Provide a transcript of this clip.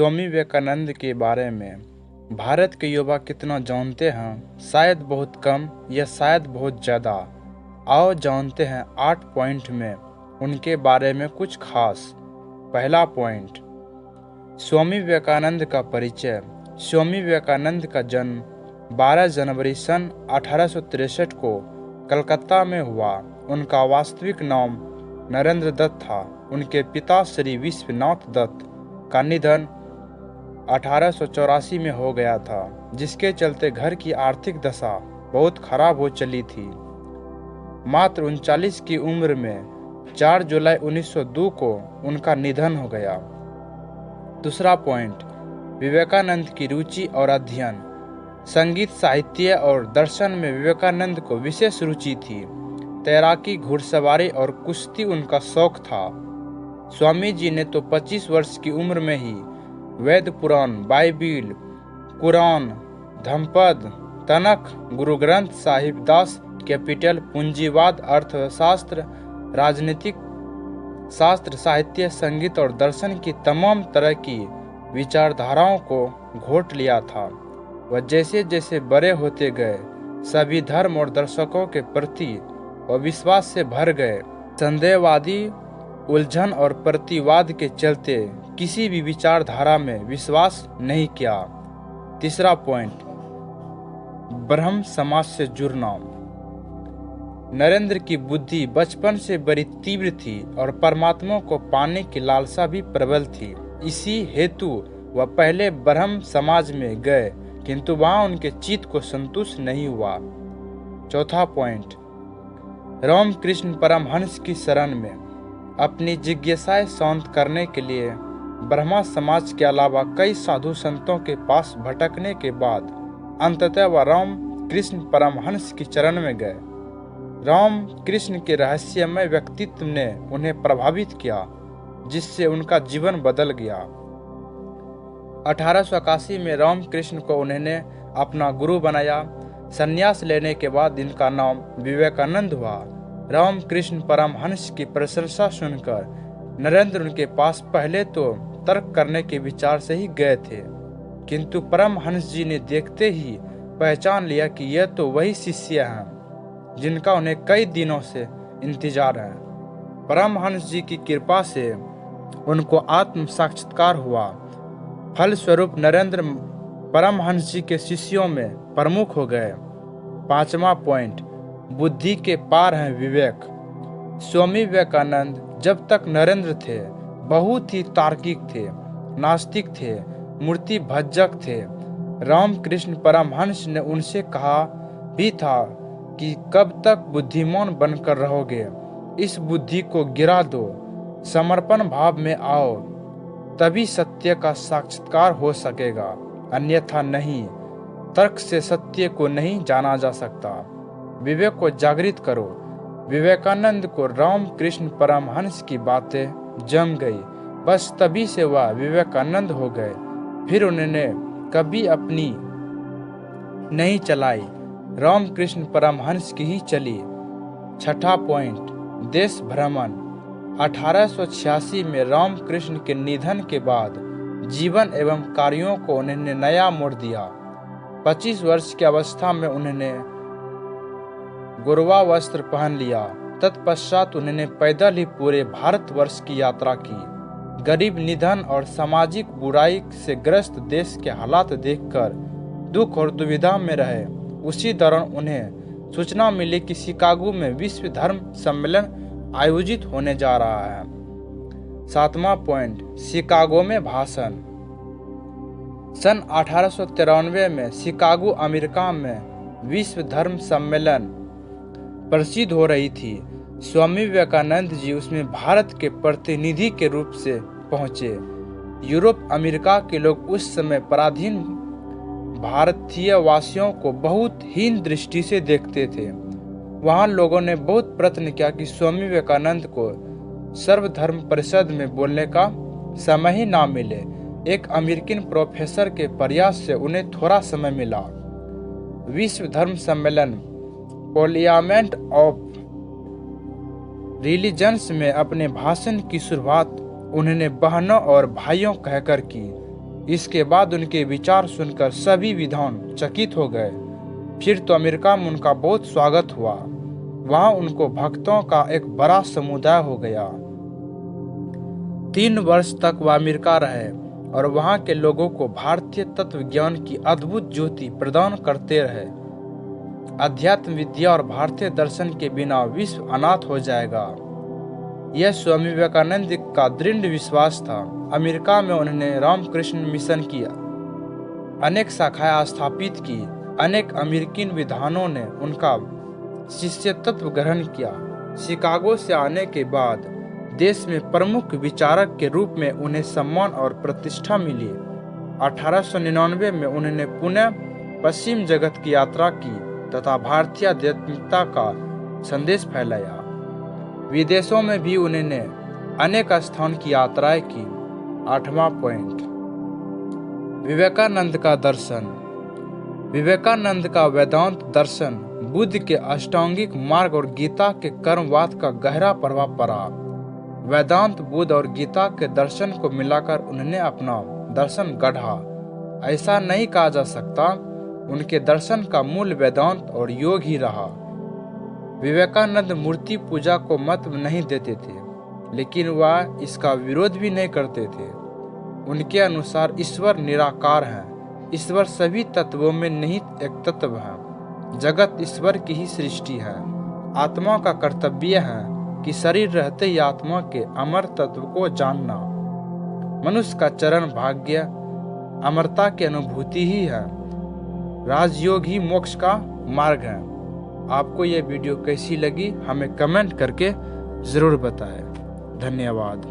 स्वामी विवेकानंद के बारे में भारत के युवा कितना जानते हैं? शायद बहुत कम या शायद बहुत ज़्यादा। आओ जानते हैं 8 पॉइंट में उनके बारे में कुछ खास। पहला पॉइंट, स्वामी विवेकानंद का परिचय। स्वामी विवेकानंद का जन्म 12 जनवरी सन 1863 को कलकत्ता में हुआ। उनका वास्तविक नाम नरेंद्र दत्त था। उनके पिता श्री विश्वनाथ दत्त का निधन 1884 में हो गया था, जिसके चलते घर की आर्थिक दशा बहुत खराब हो चली थी। मात्र 39 की उम्र में 4 जुलाई 1902 को उनका निधन हो गया। दूसरा पॉइंट, विवेकानंद की रुचि और अध्ययन। संगीत, साहित्य और दर्शन में विवेकानंद को विशेष रुचि थी। तैराकी, घुड़सवारी और कुश्ती उनका शौक था। स्वामी जी ने तो 25 वर्ष की उम्र में ही Veda Purana, Bible, Quran, Dhammapada, तनख, Guru Granth Sahib, Das Kapital, पूंजीवाद, अर्थशास्त्र, राजनीतिक शास्त्र, साहित्य, संगीत और दर्शन की तमाम तरह की विचारधाराओं को घोट लिया था। वह जैसे जैसे बड़े होते गए सभी धर्म और दर्शकों के प्रति विश्वास से भर गए। संदेहवादी उलझन और प्रतिवाद के चलते किसी भी विचारधारा में विश्वास नहीं किया। तीसरा पॉइंट, ब्रह्म समाज से जुड़ना। नरेंद्र की बुद्धि बचपन से बड़ी तीव्र थी और परमात्मा को पाने की लालसा भी प्रबल थी। इसी हेतु वह पहले ब्रह्म समाज में गए, किंतु वहां उनके चित्त को संतुष्ट नहीं हुआ। चौथा पॉइंट, रामकृष्ण परमहंस की शरण में। अपनी जिज्ञासाएं शांत करने के लिए ब्रह्मा समाज के अलावा कई साधु संतों के पास भटकने के बाद अंततः वह रामकृष्ण परमहंस की चरण में गए। रामकृष्ण के रहस्यमय व्यक्तित्व ने उन्हें प्रभावित किया, जिससे उनका जीवन बदल गया। 1881 में रामकृष्ण को उन्होंने अपना गुरु बनाया। संन्यास लेने के बाद इनका नाम विवेकानंद हुआ। रामकृष्ण परमहंस की प्रशंसा सुनकर नरेंद्र उनके पास पहले तो तर्क करने के विचार से ही गए थे, किंतु परमहंस जी ने देखते ही पहचान लिया कि यह तो वही शिष्य हैं जिनका उन्हें कई दिनों से इंतजार है। परमहंस जी की कृपा से उनको आत्म साक्षात्कार हुआ। फलस्वरूप नरेंद्र परमहंस जी के शिष्यों में प्रमुख हो गए। पांचवा पॉइंट, बुद्धि के पार है विवेक। स्वामी विवेकानंद जब तक नरेंद्र थे बहुत ही तार्किक थे, नास्तिक थे, मूर्ति भज्जक थे। रामकृष्ण परमहंस ने उनसे कहा भी था कि कब तक बुद्धिमान बनकर रहोगे, इस बुद्धि को गिरा दो, समर्पण भाव में आओ, तभी सत्य का साक्षात्कार हो सकेगा, अन्यथा नहीं। तर्क से सत्य को नहीं जाना जा सकता। विवेक को जागृत करो। विवेकानंद को रामकृष्ण परमहंस की बातें जम गई, बस तभी से वह विवेकानंद हो गए। फिर उन्होंने कभी अपनी नहीं चलाई, रामकृष्ण परमहंस की ही चली। छठा पॉइंट, देश भ्रमण। 1886 में रामकृष्ण के निधन के बाद जीवन एवं कार्यों को उन्होंने नया मोड़ दिया। 25 वर्ष की अवस्था में उन्होंने गुरवा वस्त्र पहन लिया। तत्पश्चात उन्होंने पैदल ही पूरे भारतवर्ष की यात्रा की। गरीब, निधन और सामाजिक बुराई से ग्रस्त देश के हालात देखकर दुख और दुविधा में रहे। उसी दौरान उन्हें सूचना मिली कि शिकागो में विश्व धर्म सम्मेलन आयोजित होने जा रहा है। सातवां पॉइंट, शिकागो में भाषण। सन 1893 में शिकागो, अमेरिका में विश्व धर्म सम्मेलन प्रसिद्ध हो रही थी। स्वामी विवेकानंद जी उसमें भारत के प्रतिनिधि के रूप से पहुंचे। यूरोप, अमेरिका के लोग उस समय पराधीन भारतीय वासियों को बहुत हीन दृष्टि से देखते थे। वहां लोगों ने बहुत प्रयत्न किया कि स्वामी विवेकानंद को सर्वधर्म परिषद में बोलने का समय ही ना मिले। एक अमेरिकन प्रोफेसर के प्रयास से उन्हें थोड़ा समय मिला। विश्व धर्म सम्मेलन पार्लियामेंट ऑफ रिलीजन्स में अपने भाषण की शुरुआत उन्होंने बहनों और भाइयों कहकर की। इसके बाद उनके विचार सुनकर सभी विद्वान चकित हो गए। फिर तो अमेरिका में उनका बहुत स्वागत हुआ। वहां उनको भक्तों का एक बड़ा समुदाय हो गया। 3 वर्ष तक वह अमेरिका रहे और वहां के लोगों को भारतीय तत्व विज्ञान की अद्भुत ज्योति प्रदान करते रहे। अध्यात्म विद्या और भारतीय दर्शन के बिना विश्व अनाथ हो जाएगा, यह स्वामी विवेकानंद का दृढ़ विश्वास था। अमेरिका में उन्होंने रामकृष्ण मिशन की अनेक शाखाएं स्थापित की। अनेक अमेरिकी विद्वानों ने उनका शिष्यत्व ग्रहण किया। शिकागो से आने के बाद देश में प्रमुख विचारक के रूप में उन्हें सम्मान और प्रतिष्ठा मिली। 1899 में उन्होंने पुनः पश्चिम जगत की यात्रा की तथा भारतीय आध्यात्मिकता का संदेश फैलाया। विदेशों में भी उन्होंने अनेक स्थान की यात्राएं की। 8वां पॉइंट, विवेकानंद का दर्शन। विवेकानंद का वेदांत दर्शन बुद्ध के अष्टांगिक मार्ग और गीता के कर्मवाद का गहरा प्रभाव पड़ा। वेदांत, बुद्ध और गीता के दर्शन को मिलाकर उन्होंने अपना दर्शन गढ़ा। ऐसा नहीं कहा जा सकता, उनके दर्शन का मूल वेदांत और योग ही रहा। विवेकानंद मूर्ति पूजा को महत्व नहीं देते थे, लेकिन वह इसका विरोध भी नहीं करते थे। उनके अनुसार ईश्वर निराकार है। ईश्वर सभी तत्वों में निहित एक तत्व है। जगत ईश्वर की ही सृष्टि है। आत्मा का कर्तव्य है कि शरीर रहते ही आत्मा के अमर तत्व को जानना। मनुष्य का चरण भाग्य अमरता की अनुभूति ही है। राजयोग ही मोक्ष का मार्ग है। आपको यह वीडियो कैसी लगी हमें कमेंट करके ज़रूर बताएं। धन्यवाद।